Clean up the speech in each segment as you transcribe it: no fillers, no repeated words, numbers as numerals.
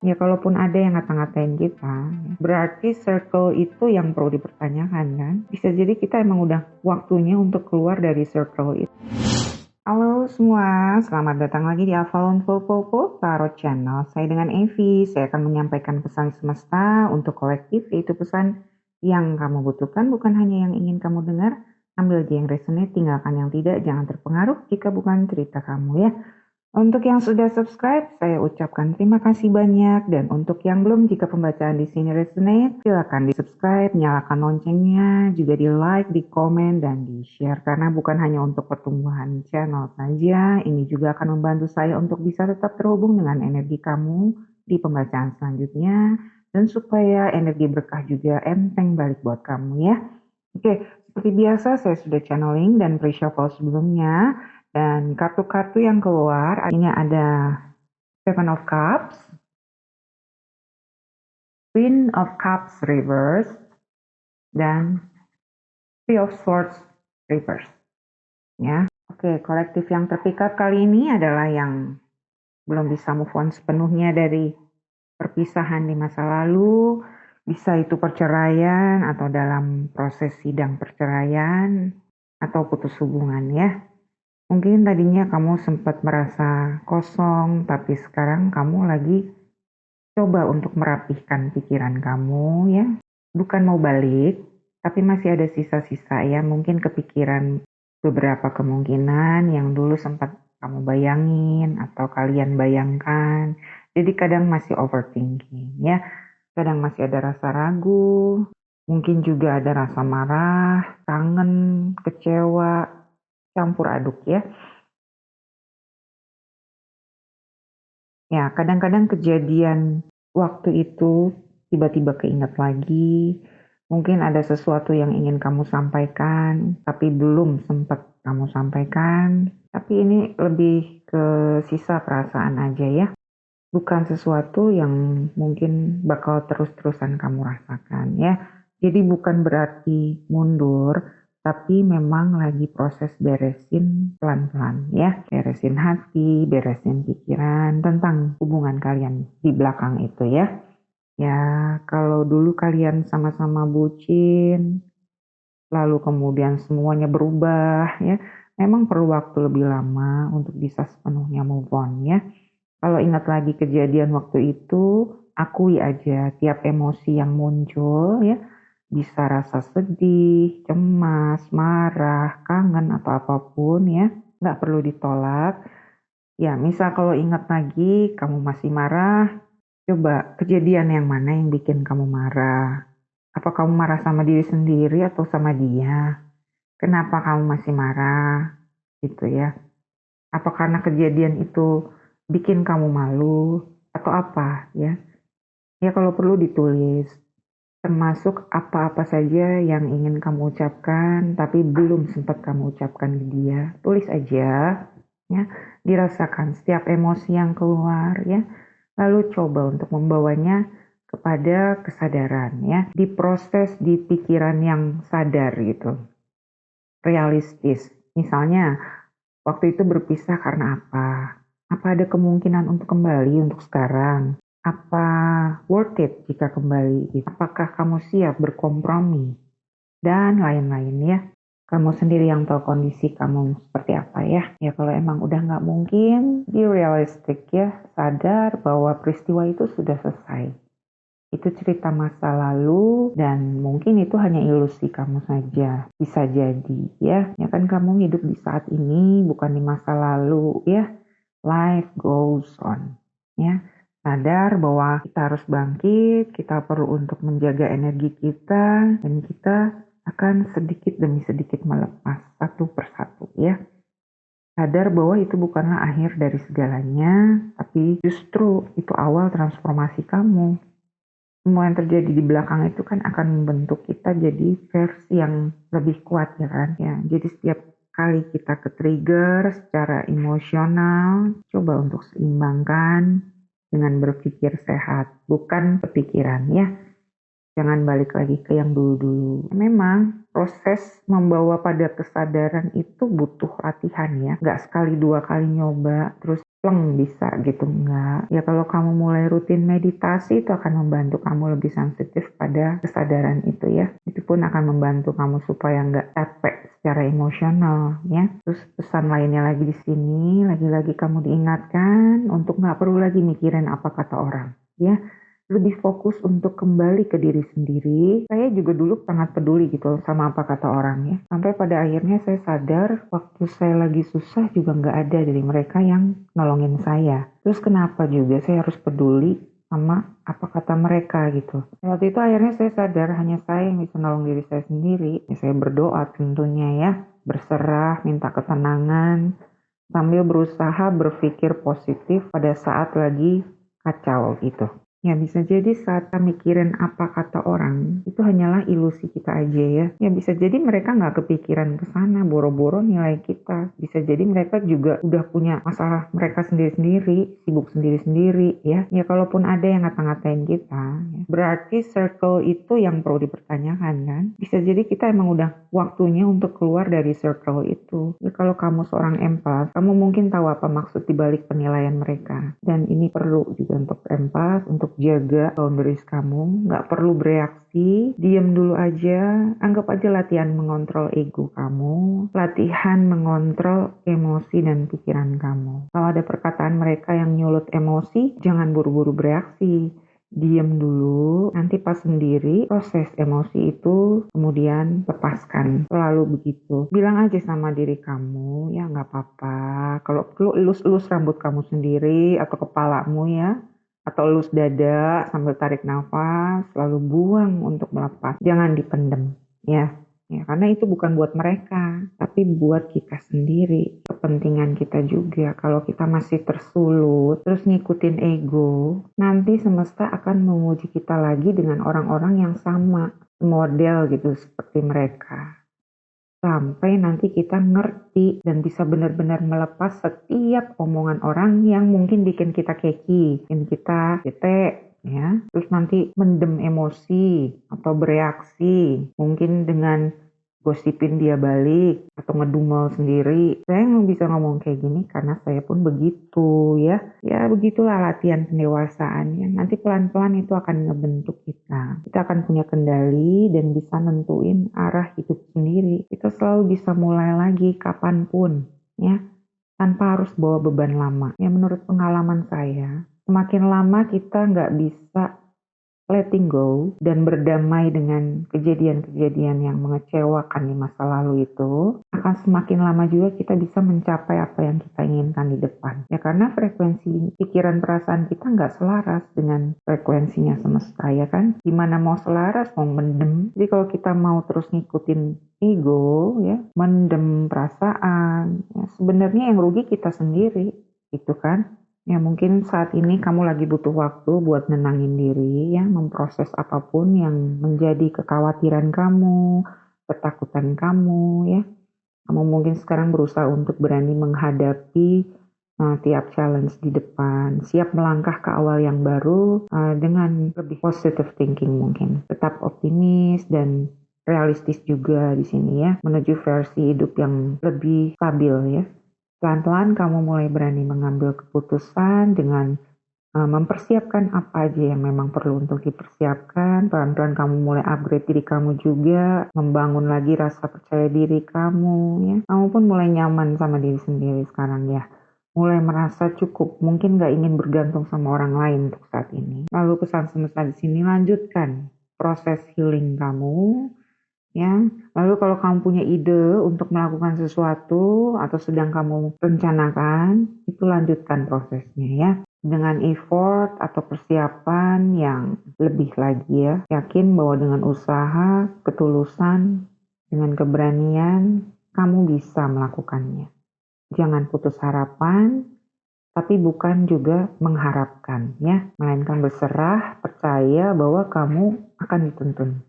Ya kalaupun ada yang ngata-ngatain kita, berarti circle itu yang perlu dipertanyakan kan. Bisa jadi kita emang udah waktunya untuk keluar dari circle itu. Halo semua, selamat datang lagi di Avalon Popo Tarot Channel. Saya dengan Evi, saya akan menyampaikan pesan semesta untuk kolektif, yaitu pesan yang kamu butuhkan, bukan hanya yang ingin kamu dengar. Ambil aja yang resonate, tinggalkan yang tidak, jangan terpengaruh jika bukan cerita kamu ya. Untuk yang sudah subscribe, saya ucapkan terima kasih banyak. Dan untuk yang belum, jika pembacaan di sini resonate, silakan di subscribe, nyalakan loncengnya, juga di like, di komen, dan di share. Karena bukan hanya untuk pertumbuhan channel saja, ini juga akan membantu saya untuk bisa tetap terhubung dengan energi kamu di pembacaan selanjutnya. Dan supaya energi berkah juga enteng balik buat kamu ya. Oke, seperti biasa saya sudah channeling dan pre-shuffle sebelumnya. Dan kartu-kartu yang keluar, ini ada Seven of Cups, Queen of Cups reverse, dan Three of Swords reverse. Ya, oke, kolektif yang terpikat kali ini adalah yang belum bisa move on sepenuhnya dari perpisahan di masa lalu, bisa itu perceraian atau dalam proses sidang perceraian atau putus hubungan ya. Mungkin tadinya kamu sempat merasa kosong, tapi sekarang kamu lagi coba untuk merapihkan pikiran kamu ya. Bukan mau balik, tapi masih ada sisa-sisa ya. Mungkin kepikiran beberapa kemungkinan yang dulu sempat kamu bayangin atau kalian bayangkan. Jadi kadang masih overthinking ya. Kadang masih ada rasa ragu, mungkin juga ada rasa marah, kangen, kecewa, campur aduk ya. Ya, kadang-kadang kejadian waktu itu tiba-tiba keinget lagi. Mungkin ada sesuatu yang ingin kamu sampaikan, tapi belum sempat kamu sampaikan. Tapi ini lebih ke sisa perasaan aja ya. Bukan sesuatu yang mungkin bakal terus-terusan kamu rasakan ya. Jadi bukan berarti mundur, tapi memang lagi proses beresin pelan-pelan ya. Beresin hati, beresin pikiran tentang hubungan kalian di belakang itu ya. Ya, kalau dulu kalian sama-sama bucin, lalu kemudian semuanya berubah ya. Memang perlu waktu lebih lama untuk bisa sepenuhnya move on ya. Kalau ingat lagi kejadian waktu itu, akui aja tiap emosi yang muncul ya. Bisa rasa sedih, cemas, marah, kangen atau apapun ya. Nggak perlu ditolak. Ya, misal kalau ingat lagi kamu masih marah, coba kejadian yang mana yang bikin kamu marah. Apa kamu marah sama diri sendiri atau sama dia? Kenapa kamu masih marah? Gitu ya. Apa karena kejadian itu bikin kamu malu atau apa ya? Ya kalau perlu ditulis, termasuk apa-apa saja yang ingin kamu ucapkan tapi belum sempat kamu ucapkan ke dia. Tulis aja ya, dirasakan setiap emosi yang keluar ya. Lalu coba untuk membawanya kepada kesadaran ya, diproses di pikiran yang sadar gitu. Realistis. Misalnya waktu itu berpisah karena apa? Apa ada kemungkinan untuk kembali untuk sekarang? Apa worth it jika kembali? Apakah kamu siap berkompromi? Dan lain-lain ya. Kamu sendiri yang tahu kondisi kamu seperti apa ya. Ya kalau emang udah nggak mungkin, be realistic ya. Sadar bahwa peristiwa itu sudah selesai. Itu cerita masa lalu dan mungkin itu hanya ilusi kamu saja. Bisa jadi ya. Ya kan kamu hidup di saat ini bukan di masa lalu ya. Life goes on ya. Sadar bahwa kita harus bangkit, kita perlu untuk menjaga energi kita dan kita akan sedikit demi sedikit melepas satu persatu ya. Sadar bahwa itu bukanlah akhir dari segalanya, tapi justru itu awal transformasi kamu. Semua yang terjadi di belakang itu kan akan membentuk kita jadi versi yang lebih kuat ya kan ya. Jadi setiap kali kita ke-trigger secara emosional, coba untuk seimbangkan dengan berpikir sehat, bukan kepikiran ya. Jangan balik lagi ke yang dulu-dulu. Memang proses membawa pada kesadaran itu butuh latihan ya. Nggak sekali dua kali nyoba terus pleng bisa gitu, enggak. Ya kalau kamu mulai rutin meditasi itu akan membantu kamu lebih sensitif pada kesadaran itu ya. Itu pun akan membantu kamu supaya nggak capek secara emosional ya. Terus pesan lainnya lagi di sini, lagi-lagi kamu diingatkan untuk nggak perlu lagi mikirin apa kata orang ya. Lebih fokus untuk kembali ke diri sendiri. Saya juga dulu sangat peduli gitu sama apa kata orang ya. Sampai pada akhirnya saya sadar waktu saya lagi susah juga nggak ada dari mereka yang nolongin saya. Terus kenapa juga saya harus peduli sama apa kata mereka gitu. Waktu itu akhirnya saya sadar hanya saya yang bisa nolong diri saya sendiri. Ya, saya berdoa tentunya ya. Berserah, minta ketenangan, sambil berusaha berpikir positif pada saat lagi kacau gitu. Ya bisa jadi saat kita mikirin apa kata orang, itu hanyalah ilusi kita aja ya. Ya bisa jadi mereka nggak kepikiran ke sana, boro-boro nilai kita. Bisa jadi mereka juga udah punya masalah mereka sendiri-sendiri, sibuk sendiri-sendiri ya. Ya kalaupun ada yang ngata-ngatain kita, ya, berarti circle itu yang perlu dipertanyakan kan. Bisa jadi kita emang udah waktunya untuk keluar dari circle itu. Ya kalau kamu seorang empath, kamu mungkin tahu apa maksud dibalik penilaian mereka. Dan ini perlu juga untuk empath, untuk jaga boundaries kamu, nggak perlu bereaksi, diam dulu aja, anggap aja latihan mengontrol ego kamu, latihan mengontrol emosi dan pikiran kamu. Kalau ada perkataan mereka yang nyulut emosi, jangan buru-buru bereaksi. Diam dulu, nanti pas sendiri proses emosi itu, kemudian lepaskan. Selalu begitu. Bilang aja sama diri kamu, ya nggak apa-apa. Kalau perlu elus-elus rambut kamu sendiri atau kepalamu ya, atau elus dada sambil tarik nafas, lalu buang untuk melepas. Jangan dipendem, ya. Ya, karena itu bukan buat mereka, tapi buat kita sendiri. Kepentingan kita juga. Kalau kita masih tersulut, terus ngikutin ego, nanti semesta akan menguji kita lagi dengan orang-orang yang sama, model gitu seperti mereka. Sampai nanti kita ngerti dan bisa benar-benar melepas setiap omongan orang yang mungkin bikin kita keki, bikin kita bete, ya. Terus nanti mendem emosi atau bereaksi, mungkin dengan gosipin dia balik atau ngedumel sendiri. Saya nggak bisa ngomong kayak gini karena saya pun begitu ya. Ya begitulah latihan pendewasaan ya. Nanti pelan-pelan itu akan ngebentuk kita. Kita akan punya kendali dan bisa nentuin arah hidup sendiri. Kita selalu bisa mulai lagi kapanpun ya. Tanpa harus bawa beban lama. Ya menurut pengalaman saya, semakin lama kita nggak bisa letting go dan berdamai dengan kejadian-kejadian yang mengecewakan di masa lalu itu, akan semakin lama juga kita bisa mencapai apa yang kita inginkan di depan. Ya karena frekuensi pikiran perasaan kita nggak selaras dengan frekuensinya semesta ya kan. Gimana mau selaras, mau mendem. Jadi kalau kita mau terus ngikutin ego ya, mendem perasaan, ya, sebenarnya yang rugi kita sendiri, gitu kan. Ya mungkin saat ini kamu lagi butuh waktu buat nenangin diri ya, memproses apapun yang menjadi kekhawatiran kamu, ketakutan kamu ya. Kamu mungkin sekarang berusaha untuk berani menghadapi tiap challenge di depan, siap melangkah ke awal yang baru dengan lebih positive thinking mungkin. Tetap optimis dan realistis juga di sini ya, menuju versi hidup yang lebih stabil ya. Pelan-pelan kamu mulai berani mengambil keputusan dengan mempersiapkan apa aja yang memang perlu untuk dipersiapkan. Pelan-pelan kamu mulai upgrade diri kamu juga, membangun lagi rasa percaya diri kamu ya. Kamu pun mulai nyaman sama diri sendiri sekarang ya. Mulai merasa cukup, mungkin gak ingin bergantung sama orang lain untuk saat ini. Lalu pesan semesta di sini, lanjutkan proses healing kamu. Ya, lalu kalau kamu punya ide untuk melakukan sesuatu atau sedang kamu rencanakan, itu lanjutkan prosesnya ya. Dengan effort atau persiapan yang lebih lagi ya. Yakin bahwa dengan usaha, ketulusan, dengan keberanian, kamu bisa melakukannya. Jangan putus harapan, tapi bukan juga mengharapkan ya. Melainkan berserah, percaya bahwa kamu akan dituntun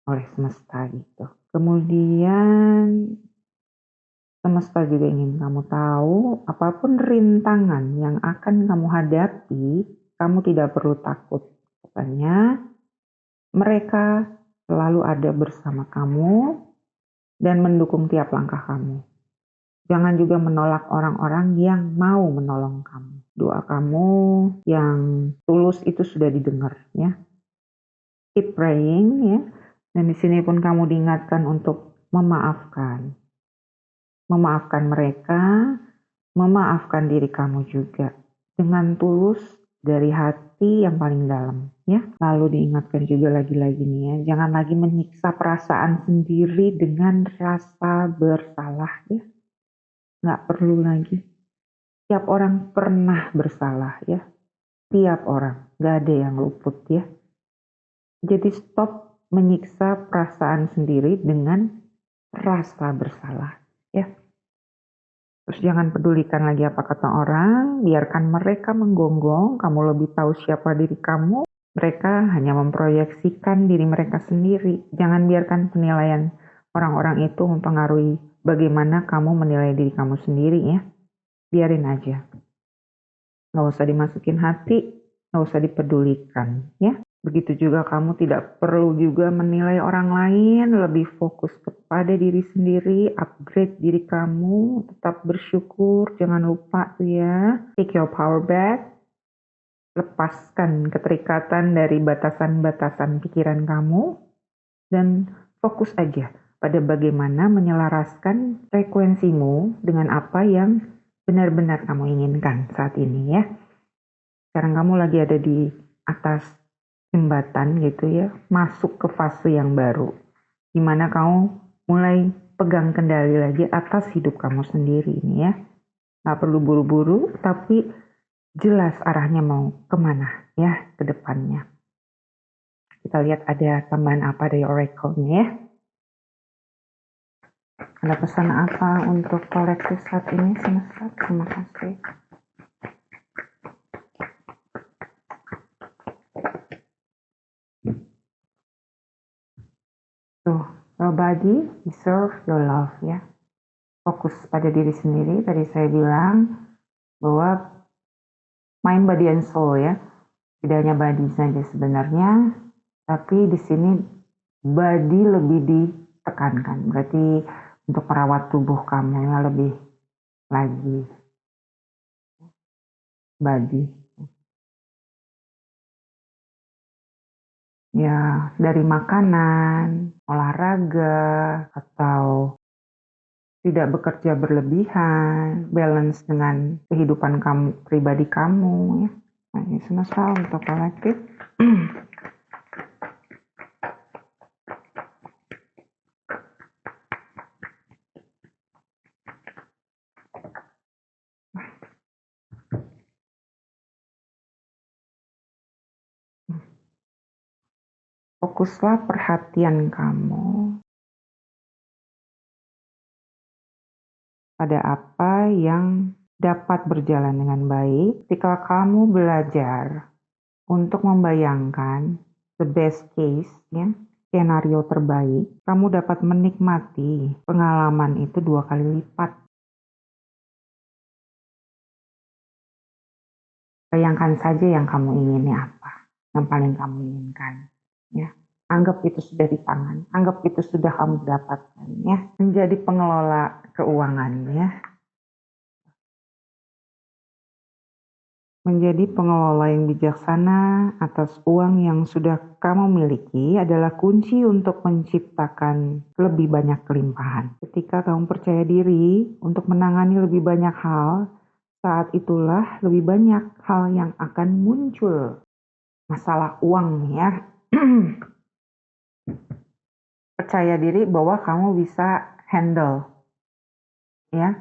oleh semesta gitu. Kemudian semesta juga ingin kamu tahu, apapun rintangan yang akan kamu hadapi, kamu tidak perlu takut. Katanya, mereka selalu ada bersama kamu dan mendukung tiap langkah kamu. Jangan juga menolak orang-orang yang mau menolong kamu. Doa kamu yang tulus itu sudah didengar ya. Keep praying ya. Dan di sini pun kamu diingatkan untuk memaafkan. Memaafkan mereka, memaafkan diri kamu juga. Dengan tulus dari hati yang paling dalam ya. Lalu diingatkan juga lagi-lagi nih ya, jangan lagi menyiksa perasaan sendiri dengan rasa bersalah ya. Nggak perlu lagi. Tiap orang pernah bersalah ya. Tiap orang, nggak ada yang luput ya. Jadi stop menyiksa perasaan sendiri dengan rasa bersalah ya. Terus jangan pedulikan lagi apa kata orang, biarkan mereka menggonggong, kamu lebih tahu siapa diri kamu. Mereka hanya memproyeksikan diri mereka sendiri. Jangan biarkan penilaian orang-orang itu mempengaruhi bagaimana kamu menilai diri kamu sendiri ya. Biarin aja. Nggak usah dimasukin hati, nggak usah dipedulikan ya. Begitu juga kamu tidak perlu juga menilai orang lain, lebih fokus kepada diri sendiri, upgrade diri kamu, tetap bersyukur, jangan lupa tuh ya, take your power back, lepaskan keterikatan dari batasan-batasan pikiran kamu, dan fokus aja pada bagaimana menyelaraskan frekuensimu dengan apa yang benar-benar kamu inginkan saat ini ya. Sekarang kamu lagi ada di atas jembatan gitu ya, masuk ke fase yang baru, dimana kamu mulai pegang kendali lagi atas hidup kamu sendiri ini ya. Gak perlu buru-buru, tapi jelas arahnya mau kemana ya ke depannya. Kita lihat ada tambahan apa dari oracle-nya ya. Ada pesan apa untuk kolektif saat ini semesta? Terima kasih. Tuh, your body deserve your love ya. Fokus pada diri sendiri. Tadi saya bilang bahwa mind, body, and soul ya. Tidak hanya body saja sebenarnya, tapi di sini body lebih ditekankan. Berarti untuk merawat tubuh kamu ya lebih lagi body. Ya, dari makanan, olahraga, atau tidak bekerja berlebihan, balance dengan kehidupan kamu, pribadi kamu ya. Nah, ini semesta untuk kolektif. Fokuslah perhatian kamu pada apa yang dapat berjalan dengan baik ketika kamu belajar untuk membayangkan the best case ya, skenario terbaik. Kamu dapat menikmati pengalaman itu 2 kali lipat. Bayangkan saja yang kamu ingini apa, yang paling kamu inginkan ya. Anggap itu sudah di tangan, anggap itu sudah kamu dapatkan ya. Menjadi pengelola keuangan ya. Menjadi pengelola yang bijaksana atas uang yang sudah kamu miliki adalah kunci untuk menciptakan lebih banyak kelimpahan. Ketika kamu percaya diri untuk menangani lebih banyak hal, saat itulah lebih banyak hal yang akan muncul. Masalah uang ya. Percaya diri bahwa kamu bisa handle ya.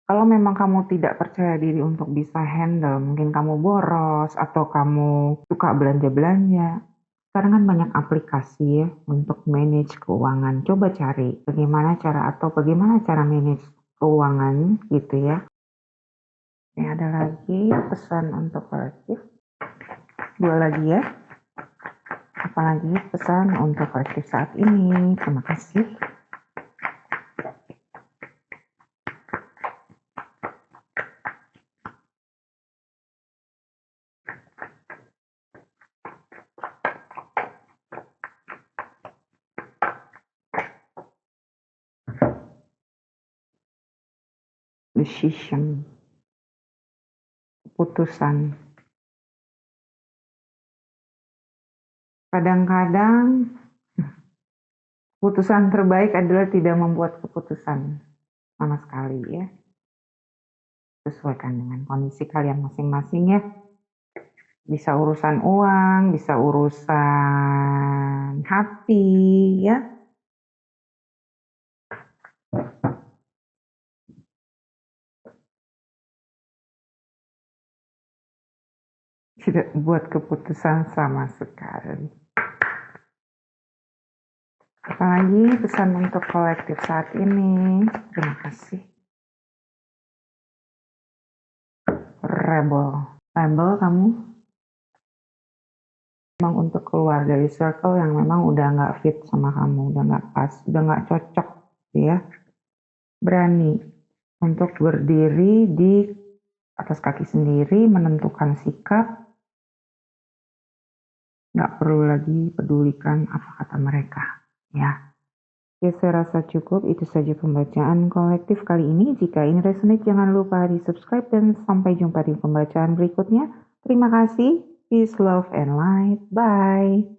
Kalau memang kamu tidak percaya diri untuk bisa handle, mungkin kamu boros atau kamu suka belanja-belanja. Sekarang kan banyak aplikasi ya untuk manage keuangan. Coba cari bagaimana cara manage keuangan gitu ya. Ini ada lagi pesan untuk kolektif. 2 lagi ya. Apalagi pesan untuk kolektif saat ini. Terima kasih. decision, keputusan. Kadang-kadang keputusan terbaik adalah tidak membuat keputusan sama sekali ya. Sesuaikan dengan kondisi kalian masing-masing ya. Bisa urusan uang, bisa urusan hati ya. Tidak buat keputusan sama sekali. Apalagi pesan untuk kolektif saat ini. Terima kasih. Rebel kamu memang untuk keluar dari circle yang memang udah nggak fit sama kamu, udah nggak pas, udah nggak cocok ya. Berani untuk berdiri di atas kaki sendiri, menentukan sikap, nggak perlu lagi pedulikan apa kata mereka ya. Ya, saya rasa cukup. Itu saja pembacaan kolektif kali ini. Jika ini resonate, jangan lupa di subscribe dan sampai jumpa di pembacaan berikutnya. Terima kasih. Peace, love, and light. Bye.